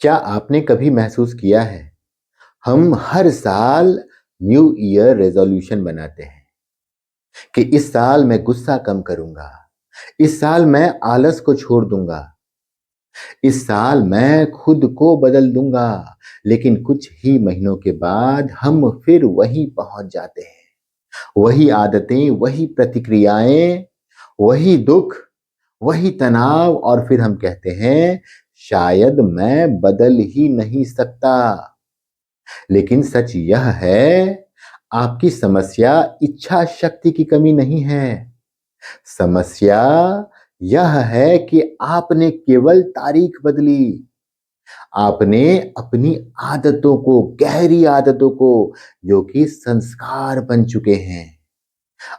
क्या आपने कभी महसूस किया है, हम हर साल न्यू ईयर रेज़ोल्यूशन बनाते हैं कि इस साल मैं गुस्सा कम करूँगा, इस साल मैं आलस को छोड़ दूँगा, इस साल मैं खुद को बदल दूँगा। लेकिन कुछ ही महीनों के बाद हम फिर वहीं पहुँच जाते हैं। वही आदतें, वही प्रतिक्रियाएँ, वही दुःख, वही तनाव और फिर हम कहते हैं, शायद मैं बदल ही नहीं सकता। लेकिन सच यह है, आपकी समस्या इच्छा शक्ति की कमी नहीं है। समस्या यह है कि आपने केवल तारीख बदली। आपने अपनी आदतों को, गहरी आदतों को, जो कि संस्कार बन चुके हैं,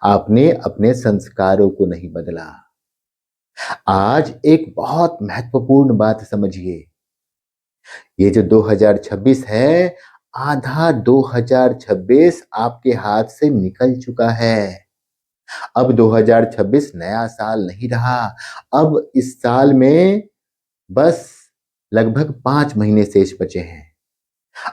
आपने अपने संस्कारों को नहीं बदला। आज एक बहुत महत्वपूर्ण बात समझिए। ये जो 2026 है, आधा 2026 आपके हाथ से निकल चुका है। अब 2026 नया साल नहीं रहा। अब इस साल में बस लगभग 5 महीने शेष बचे हैं।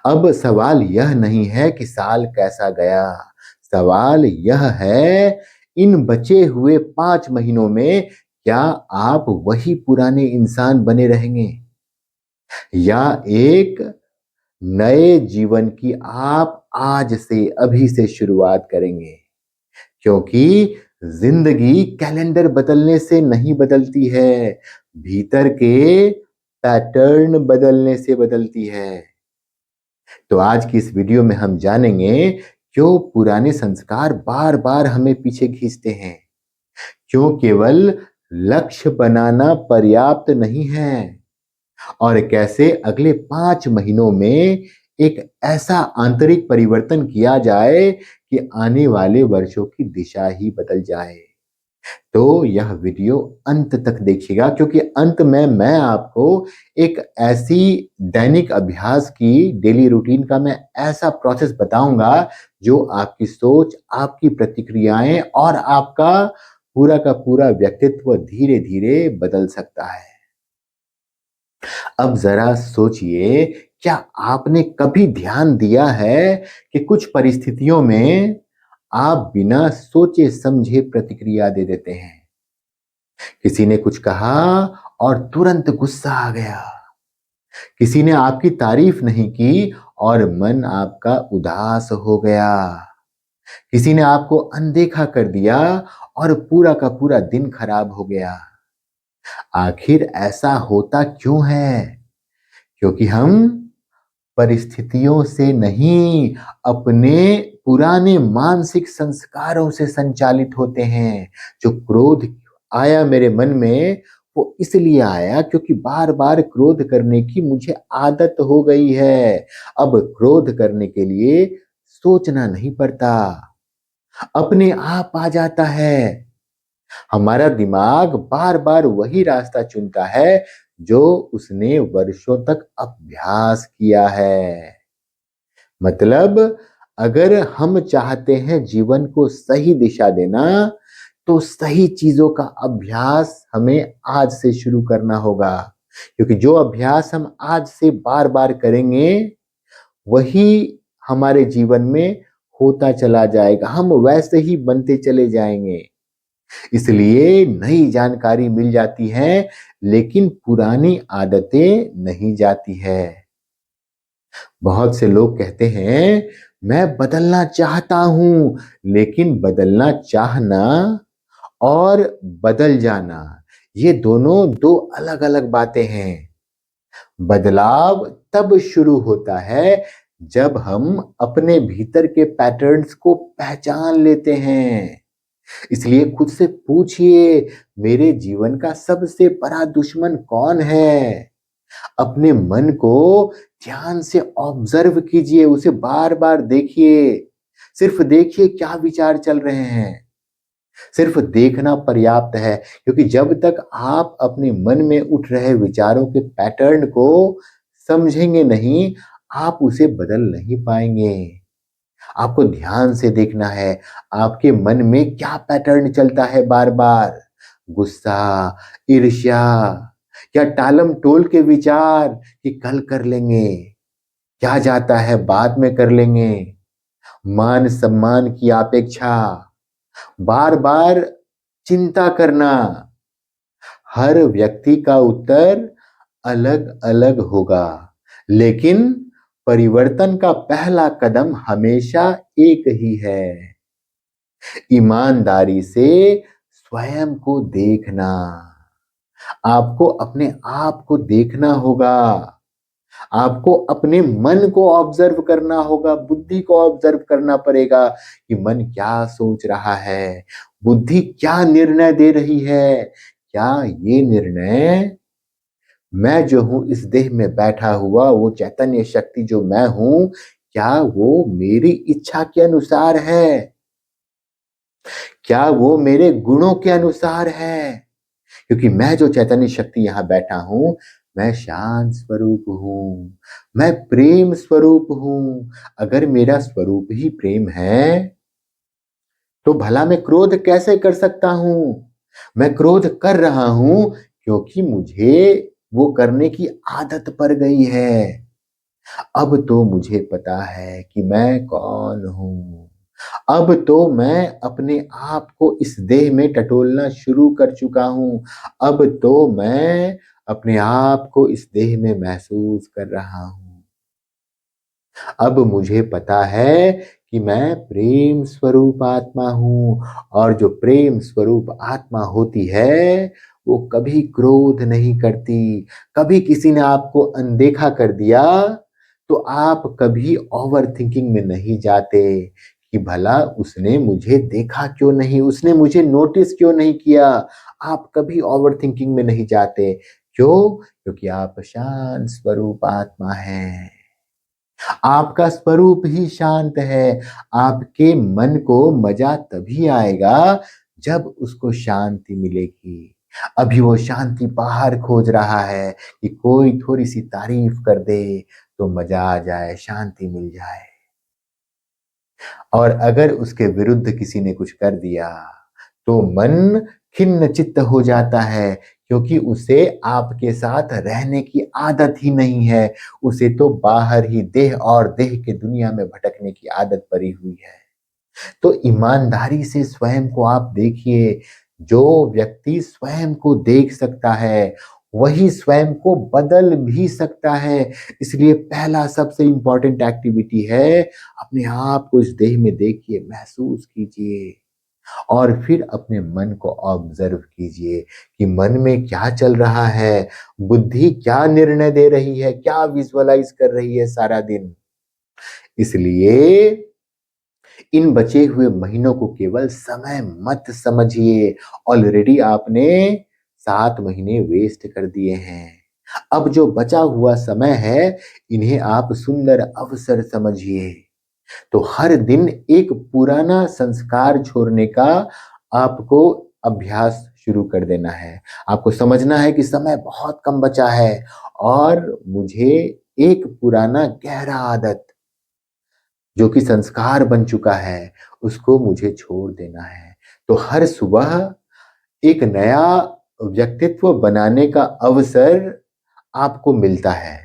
अब सवाल यह नहीं है कि साल कैसा गया, सवाल यह है, इन बचे हुए 5 महीनों में क्या आप वही पुराने इंसान बने रहेंगे? या एक नए जीवन की आप आज से, अभी से शुरुआत करेंगे? क्योंकि जिंदगी कैलेंडर बदलने से नहीं बदलती है, भीतर के पैटर्न बदलने से बदलती है। तो आज की इस वीडियो में हम जानेंगे, क्यों पुराने संस्कार बार-बार हमें पीछे खींचते हैं? क्यों केवल लक्ष्य बनाना पर्याप्त नहीं है? और कैसे अगले 5 महीनों में एक ऐसा आंतरिक परिवर्तन किया जाए कि आने वाले वर्षों की दिशा ही बदल जाए। तो यह वीडियो अंत तक देखिएगा, क्योंकि अंत में मैं आपको एक ऐसी दैनिक अभ्यास की, डेली रूटीन का मैं ऐसा प्रोसेस बताऊंगा जो आपकी सोच, आपकी प्रतिक्रियाएं और आपका पूरा का पूरा व्यक्तित्व धीरे-धीरे बदल सकता है। अब जरा सोचिए, क्या आपने कभी ध्यान दिया है कि कुछ परिस्थितियों में आप बिना सोचे समझे प्रतिक्रिया दे देते हैं? किसी ने कुछ कहा और तुरंत गुस्सा आ गया। किसी ने आपकी तारीफ नहीं की और मन आपका उदास हो गया। किसी ने आपको अनदेखा कर दिया और पूरा का पूरा दिन खराब हो गया। आखिर ऐसा होता क्यों है? क्योंकि हम परिस्थितियों से नहीं, अपने पुराने मानसिक संस्कारों से संचालित होते हैं। जो क्रोध आया मेरे मन में, वो इसलिए आया क्योंकि बार-बार क्रोध करने की मुझे आदत हो गई है। अब क्रोध करने के लिए सोचना नहीं पड़ता, अपने आप आ जाता है। हमारा दिमाग बार-बार वही रास्ता चुनता है जो उसने वर्षों तक अभ्यास किया है। मतलब, अगर हम चाहते हैं जीवन को सही दिशा देना, तो सही चीजों का अभ्यास हमें आज से शुरू करना होगा। क्योंकि जो अभ्यास हम आज से बार-बार करेंगे, वही हमारे जीवन में होता चला जाएगा। हम वैसे ही बनते चले जाएंगे। इसलिए नई जानकारी मिल जाती है, लेकिन पुरानी आदतें नहीं जाती है। बहुत से लोग कहते हैं, मैं बदलना चाहता हूं, लेकिन बदलना चाहना और बदल जाना, ये दोनों दो अलग-अलग बातें हैं। बदलाव तब शुरू होता है जब हम अपने भीतर के पैटर्न्स को पहचान लेते हैं। इसलिए खुद से पूछिए, मेरे जीवन का सबसे बड़ा दुश्मन कौन है? अपने मन को ध्यान से ऑब्जर्व कीजिए, उसे बार-बार देखिए। सिर्फ देखिए क्या विचार चल रहे हैं। सिर्फ देखना पर्याप्त है, क्योंकि जब तक आप अपने मन में उठ रहे विचारों के पैटर्न को समझेंगे नहीं, आप उसे बदल नहीं पाएंगे। आपको ध्यान से देखना है, आपके मन में क्या पैटर्न चलता है बार-बार। गुस्सा, ईर्ष्या, या टालम टोल के विचार कि कल कर लेंगे, क्या जाता है बाद में कर लेंगे, मान सम्मान की अपेक्षा, बार बार चिंता करना। हर व्यक्ति का उत्तर अलग अलग होगा, लेकिन परिवर्तन का पहला कदम हमेशा एक ही है, ईमानदारी से स्वयं को देखना। आपको अपने आप को देखना होगा, आपको अपने मन को ऑब्जर्व करना होगा, बुद्धि को ऑब्जर्व करना पड़ेगा कि मन क्या सोच रहा है, बुद्धि क्या निर्णय दे रही है, क्या ये निर्णय मैं जो हूं इस देह में बैठा हुआ वो चैतन्य शक्ति जो मैं हूं, क्या वो मेरी इच्छा के अनुसार है, क्या वो मेरे गुणों के अनुसार है? क्योंकि मैं जो चैतन्य शक्ति यहां बैठा हूं, मैं शांत स्वरूप हूं, मैं प्रेम स्वरूप हूं। अगर मेरा स्वरूप ही प्रेम है तो भला मैं क्रोध कैसे कर सकता हूं? मैं क्रोध कर रहा हूं क्योंकि मुझे वो करने की आदत पड़ गई है। अब तो मुझे पता है कि मैं कौन हूं। अब तो मैं अपने आप को इस देह में टटोलना शुरू कर चुका हूं। अब तो मैं अपने आप को इस देह में महसूस कर रहा हूं। अब मुझे पता है कि मैं प्रेम स्वरूप आत्मा हूं, और जो प्रेम स्वरूप आत्मा होती है वो कभी क्रोध नहीं करती। कभी किसी ने आपको अनदेखा कर दिया तो आप कभी ओवर थिंकिंग में नहीं जाते कि भला उसने मुझे देखा क्यों नहीं, उसने मुझे नोटिस क्यों नहीं किया। आप कभी ओवर थिंकिंग में नहीं जाते। क्यों? क्योंकि आप शांत स्वरूप आत्मा हैं। आपका स्वरूप ही शांत है। आपके मन को मजा तभी आएगा जब उसको शांति मिलेगी। अभी वो शांति बाहर खोज रहा है कि कोई थोड़ी सी तारीफ कर दे तो मजा आ जाए, शांति मिल जाए। और अगर उसके विरुद्ध किसी ने कुछ कर दिया तो मन खिन्न चित्त हो जाता है, क्योंकि उसे आपके साथ रहने की आदत ही नहीं है। उसे तो बाहर ही देह और देह के दुनिया में भटकने की आदत पड़ी हुई है। तो ईमानदारी से स्वयं को आप देखिए। जो व्यक्ति स्वयं को देख सकता है वही स्वयं को बदल भी सकता है। इसलिए पहला सबसे इंपॉर्टेंट एक्टिविटी है, अपने आप को इस देह में देखिए, महसूस कीजिए, और फिर अपने मन को ऑब्जर्व कीजिए कि मन में क्या चल रहा है, बुद्धि क्या निर्णय दे रही है, क्या विजुअलाइज कर रही है सारा दिन। इसलिए इन बचे हुए महीनों को केवल समय मत समझिए। ऑलरेडी आपने 7 महीने वेस्ट कर दिए हैं। अब जो बचा हुआ समय है इन्हें आप सुंदर अवसर समझिए। तो हर दिन एक पुराना संस्कार छोड़ने का आपको अभ्यास शुरू कर देना है। आपको समझना है कि समय बहुत कम बचा है और मुझे एक पुराना गहरा आदत जो कि संस्कार बन चुका है उसको मुझे छोड़ देना है। तो हर सुबह एक नया व्यक्तित्व बनाने का अवसर आपको मिलता है।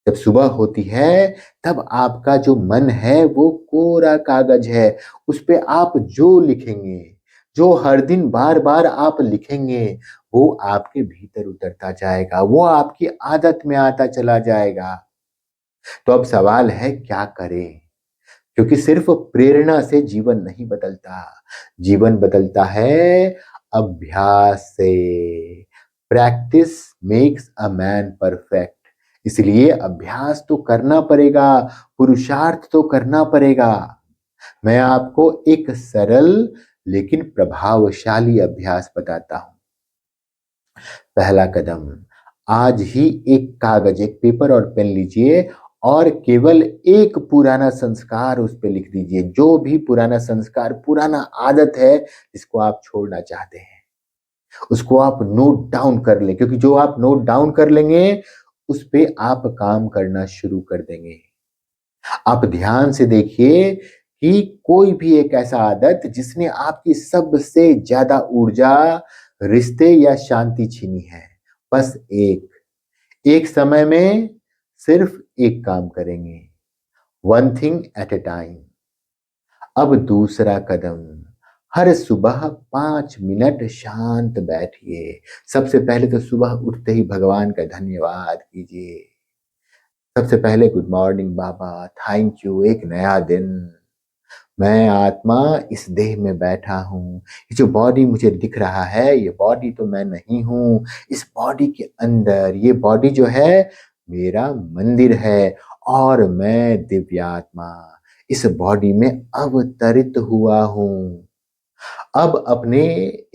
जब सुबह होती है तब आपका जो मन है वो कोरा कागज है। उस पे आप जो लिखेंगे, जो हर दिन बार बार आप लिखेंगे, वो आपके भीतर उतरता जाएगा, वो आपकी आदत में आता चला जाएगा। तो अब सवाल है क्या करें? क्योंकि सिर्फ प्रेरणा से जीवन नहीं बदलता। जीवन बदलता है अभ्यास से। Practice makes a man perfect. इसलिए अभ्यास तो करना पड़ेगा, पुरुषार्थ तो करना पड़ेगा। मैं आपको एक सरल लेकिन प्रभावशाली अभ्यास बताता हूं। पहला कदम, आज ही एक कागज, एक पेपर और पेन लीजिए और केवल एक पुराना संस्कार उस पे लिख दीजिए। जो भी पुराना संस्कार, पुराना आदत है जिसको आप छोड़ना चाहते हैं, उसको आप नोट डाउन कर लें, क्योंकि जो आप नोट डाउन कर लेंगे उस पे आप काम करना शुरू कर देंगे। आप ध्यान से देखिए कि कोई भी एक ऐसा आदत जिसने आपकी सबसे ज्यादा ऊर्जा, रिश्ते या शांति छीनी है, बस एक समय में सिर्फ एक काम करेंगे, one thing at a time. अब दूसरा कदम, हर सुबह 5 मिनट शांत बैठिए। सबसे पहले तो सुबह उठते ही भगवान का धन्यवाद कीजिए। सबसे पहले good morning Baba, thank you, एक नया दिन। मैं आत्मा इस देह में बैठा हूँ। ये जो बॉडी मुझे दिख रहा है, ये बॉडी तो मैं नहीं हूँ। इस बॉडी के अंदर ये बॉडी जो है मेरा मंदिर है और मैं दिव्यात्मा इस बॉडी में अवतरित हुआ हूँ। अब अपने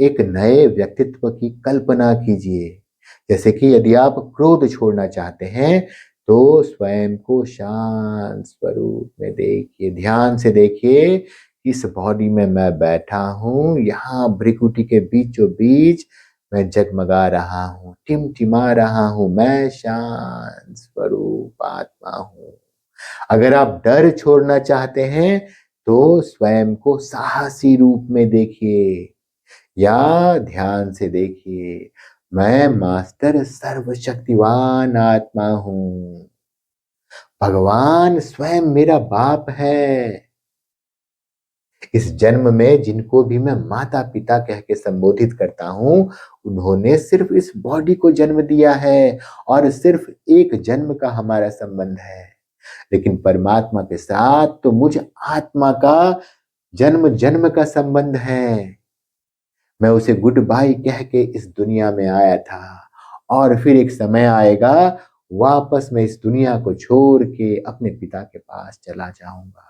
एक नए व्यक्तित्व की कल्पना कीजिए। जैसे कि यदि आप क्रोध छोड़ना चाहते हैं तो स्वयं को शांत स्वरूप में देखिए, ध्यान से देखिए। इस बॉडी में मैं बैठा हूँ, यहाँ भ्रिकुटी के बीचों बीच मैं जगमगा रहा हूँ, टिमटिमा रहा हूँ। मैं शांत स्वरूप आत्मा हूँ। अगर आप डर छोड़ना चाहते हैं तो स्वयं को साहसी रूप में देखिए या ध्यान से देखिए। मैं मास्टर सर्वशक्तिवान आत्मा हूँ। भगवान स्वयं मेरा बाप है। इस जन्म में जिनको भी मैं माता पिता कह के संबोधित करता हूँ, उन्होंने सिर्फ इस बॉडी को जन्म दिया है और सिर्फ एक जन्म का हमारा संबंध है। लेकिन परमात्मा के साथ तो मुझ आत्मा का जन्म जन्म का संबंध है। मैं उसे गुड बाय कह के इस दुनिया में आया था और फिर एक समय आएगा, वापस मैं इस दुनिया को छोड़ के अपने पिता के पास चला जाऊंगा।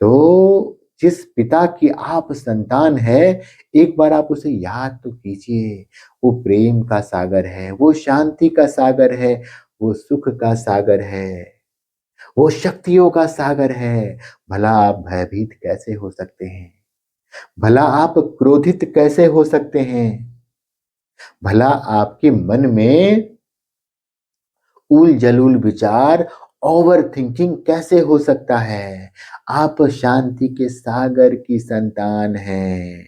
तो जिस पिता की आप संतान है, एक बार आप उसे याद तो कीजिए। वो प्रेम का सागर है, वो शांति का सागर है, वो सुख का सागर है, वो शक्तियों का सागर है। भला आप भयभीत कैसे हो सकते हैं? भला आप क्रोधित कैसे हो सकते हैं? भला आपके मन में उल जलूल विचार, ओवर थिंकिंग कैसे हो सकता है? आप शांति के सागर की संतान हैं।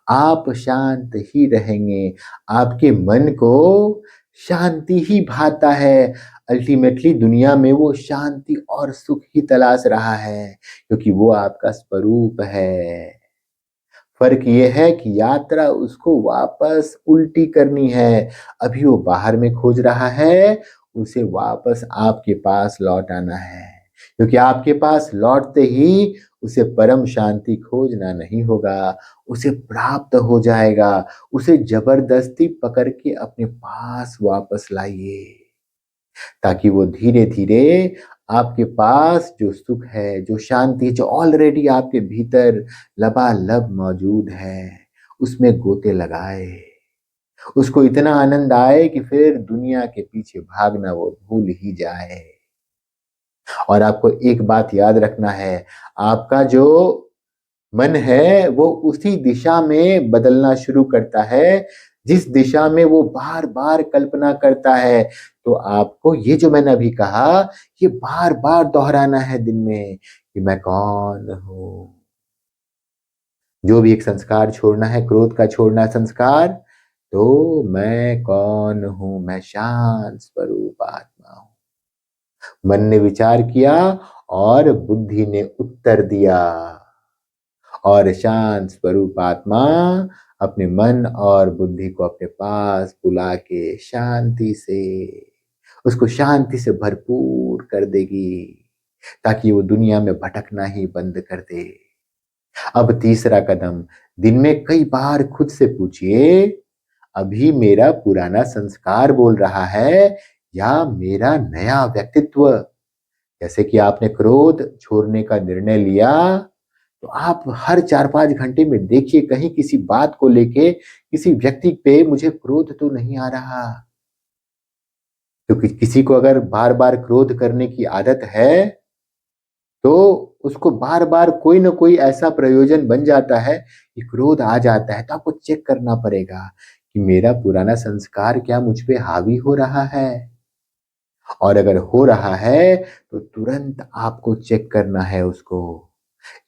आप शांत ही रहेंगे। आपके मन को शांति ही भाता है। अल्टीमेटली दुनिया में वो शांति और सुख ही तलाश रहा है, क्योंकि वो आपका स्वरूप है। फर्क ये है कि यात्रा उसको वापस उल्टी करनी है। अभी वो बाहर में खोज रहा है, उसे वापस आपके पास लौट आना है। क्योंकि आपके पास लौटते ही उसे परम शांति खोजना नहीं होगा, उसे प्राप्त हो जाएगा। उसे जबरदस्ती पकड़ के अपने पास वापस लाइए, ताकि वो धीरे-धीरे आपके पास जो सुख है, जो शांति है, जो ऑलरेडी आपके भीतर लबालब मौजूद है, उसमें गोते लगाए। उसको इतना आनंद आए कि फिर दुनिया के पीछे भागना वो भूल ही जाए। और आपको एक बात याद रखना है, आपका जो मन है वो उसी दिशा में बदलना शुरू करता है, जिस दिशा में वो बार-बार कल्पना करता है। तो आपको ये जो मैंने अभी कहा, ये बार-बार दोहराना है दिन में कि मैं कौन हूँ? जो भी एक संस्कार छोड़ना है, क्रोध का छोड़ना है संस्कार, तो मैं कौन हूँ? मैं शांत स्वरूप आत्मा हूँ। मन ने विचार किया और बुद्धि ने उत्तर दिया। और शांत स्वरूप आत्मा अपने मन और बुद्धि को अपने पास बुला के शांति से उसको शांति से भरपूर कर देगी, ताकि वो दुनिया में भटकना ही बंद कर दे। अब तीसरा कदम, दिन में कई बार खुद से पूछिए, अभी मेरा पुराना संस्कार बोल रहा है या मेरा नया व्यक्तित्व? जैसे कि आपने क्रोध छोड़ने का निर्णय लिया, तो आप हर 4-5 घंटे में देखिए, कहीं किसी बात को लेके, किसी व्यक्ति पे मुझे क्रोध तो नहीं आ रहा। क्योंकि किसी को अगर बार-बार क्रोध करने की आदत है, तो उसको बार-बार कोई न कोई ऐसा प्रयोजन बन जाता है कि क्रोध आ जाता है। तो आपको चेक करना पड़ेगा कि मेरा पुराना संस्कार क्या मुझ पे हावी हो रहा है? और अगर हो रहा है, तो तुरंत आपको चेक करना है उसको।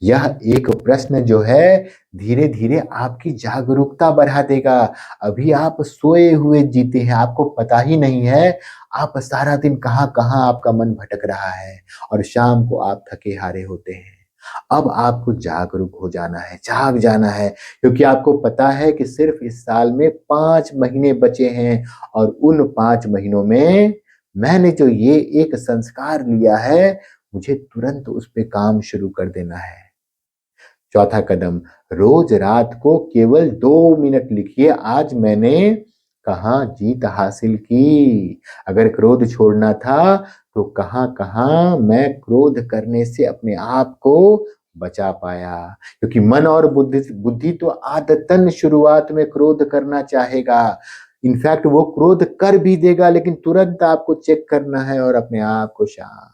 यह एक प्रश्न जो है धीरे धीरे आपकी जागरूकता बढ़ा देगा। अभी आप सोए हुए जीते हैं, आपको पता ही नहीं है आप सारा दिन कहाँ कहाँ आपका मन भटक रहा है और शाम को आप थके हारे होते हैं। अब आपको जागरूक हो जाना है, जाग जाना है, क्योंकि आपको पता है कि सिर्फ इस साल में 5 महीने बचे हैं और उन 5 महीनों में मैंने जो ये एक संस्कार लिया है, मुझे तुरंत उस पे काम शुरू कर देना है। चौथा कदम, रोज रात को केवल 2 मिनट लिखिए, आज मैंने कहाँ जीत हासिल की। अगर क्रोध छोड़ना था तो कहाँ कहाँ मैं क्रोध करने से अपने आप को बचा पाया, क्योंकि मन और बुद्धि बुद्धि तो आदतन शुरुआत में क्रोध करना चाहेगा। इनफैक्ट वो क्रोध कर भी देगा, लेकिन तुरंत आपको चेक करना है और अपने आप को शांत,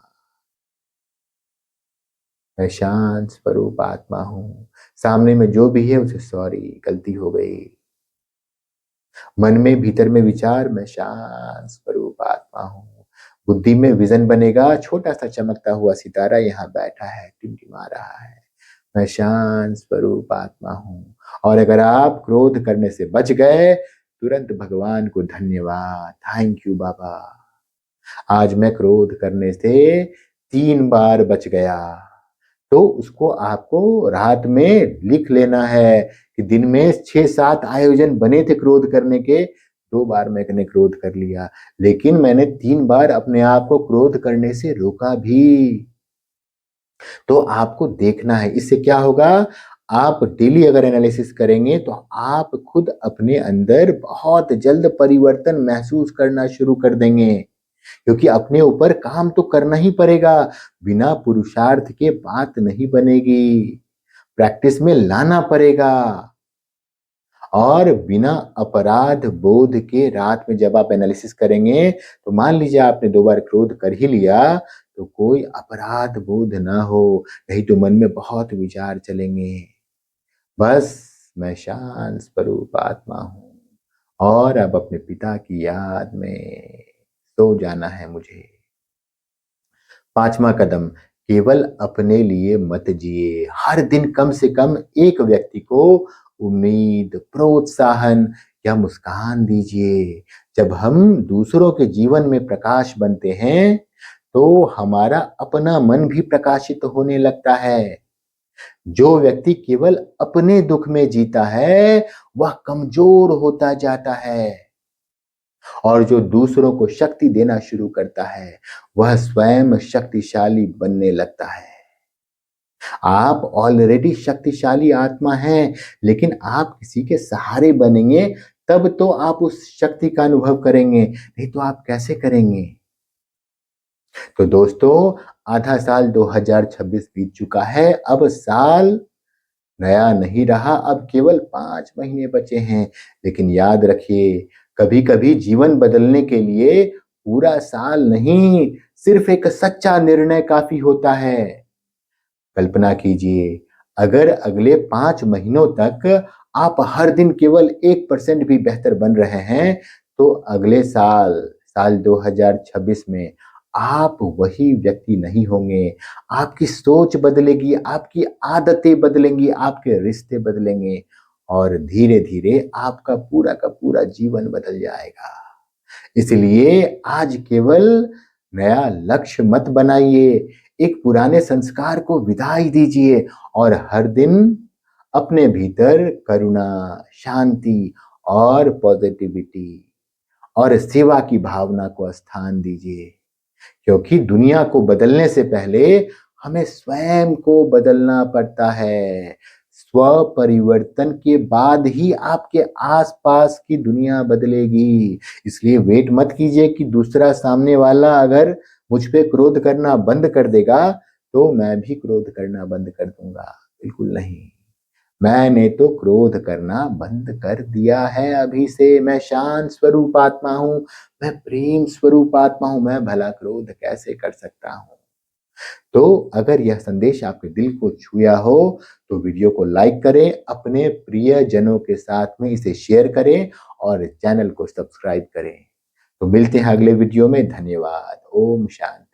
मैं शांत स्वरूप आत्मा हूँ। सामने में जो भी है उसे सॉरी, गलती हो गई। मन में भीतर में विचार, मैं शांत स्वरूप आत्मा हूँ। बुद्धि में विजन बनेगा, छोटा सा चमकता हुआ सितारा यहाँ बैठा है, टिमटिमा रहा है, मैं शांत स्वरूप आत्मा हूँ। और अगर आप क्रोध करने से बच गए, तुरंत भगवान को धन्यवाद, थैंक यू बाबा, आज मैं क्रोध करने से 3 बार बच गया। तो उसको आपको रात में लिख लेना है कि दिन में 6-7 आयोजन बने थे क्रोध करने के, 2 बार मैंने क्रोध कर लिया, लेकिन मैंने 3 बार अपने आप को क्रोध करने से रोका भी। तो आपको देखना है, इससे क्या होगा, आप डेली अगर एनालिसिस करेंगे तो आप खुद अपने अंदर बहुत जल्द परिवर्तन महसूस करना शुरू कर देंगे, क्योंकि अपने ऊपर काम तो करना ही पड़ेगा। बिना पुरुषार्थ के बात नहीं बनेगी, प्रैक्टिस में लाना पड़ेगा। और बिना अपराध बोध के रात में जब आप एनालिसिस करेंगे, तो मान लीजिए आपने 2 बार क्रोध कर ही लिया, तो कोई अपराध बोध ना हो, नहीं तो मन में बहुत विचार चलेंगे। बस मैं शांत स्वरूप आत्मा हूँ और अब अपने पिता की याद में सो जाना है मुझे। 5वां कदम, केवल अपने लिए मत जिए, हर दिन कम से कम एक व्यक्ति को उम्मीद, प्रोत्साहन या मुस्कान दीजिए। जब हम दूसरों के जीवन में प्रकाश बनते हैं, तो हमारा अपना मन भी प्रकाशित होने लगता है। जो व्यक्ति केवल अपने दुख में जीता है, वह कमजोर होता जाता है, और जो दूसरों को शक्ति देना शुरू करता है, वह स्वयं शक्तिशाली बनने लगता है। आप ऑलरेडी शक्तिशाली आत्मा हैं, लेकिन आप किसी के सहारे बनेंगे, तब तो आप उस शक्ति का अनुभव करेंगे, नहीं तो आप कैसे करेंगे? तो दोस्तों, आधा साल 2026 बीत चुका है, अब साल नया नहीं रहा, अब केवल 5 महीने बचे हैं। लेकिन याद रखिए, कभी-कभी जीवन बदलने के लिए पूरा साल नहीं, सिर्फ एक सच्चा निर्णय काफ़ी होता है। कल्पना कीजिए, अगर अगले 5 महीनों तक आप हर दिन केवल 1% भी बेहतर बन रहे हैं, तो अगले साल, साल 2026 में आप वही व्यक्ति नहीं होंगे। आपकी सोच बदलेगी, आपकी आदतें बदलेंगी, आपके रिश्ते बदलेंगे और धीरे-धीरे आपका पूरा का पूरा जीवन बदल जाएगा। इसलिए आज केवल नया लक्ष्य मत बनाइए, एक पुराने संस्कार को विदाई दीजिए और हर दिन अपने भीतर करुणा, शांति और पॉजिटिविटी और सेवा की भावना को स्थान दीजिए, क्योंकि दुनिया को बदलने से पहले हमें स्वयं को बदलना पड़ता है। स्व परिवर्तन के बाद ही आपके आसपास की दुनिया बदलेगी। इसलिए वेट मत कीजिए कि दूसरा सामने वाला अगर मुझ पे क्रोध करना बंद कर देगा, तो मैं भी क्रोध करना बंद कर दूंगा। बिल्कुल नहीं। मैंने तो क्रोध करना बंद कर दिया है अभी से। मैं शांत स्वरूप आत्मा हूँ, मैं प्रेम स्वरूप आत्मा हूँ, मैं भला क्रोध कैसे कर सकता हूँ? तो अगर यह संदेश आपके दिल को छुआ हो, तो वीडियो को लाइक करें, अपने प्रियजनों के साथ में इसे शेयर करें और चैनल को सब्सक्राइब करें। तो मिलते हैं अगले वीडियो में। धन्यवाद। ओम शांति।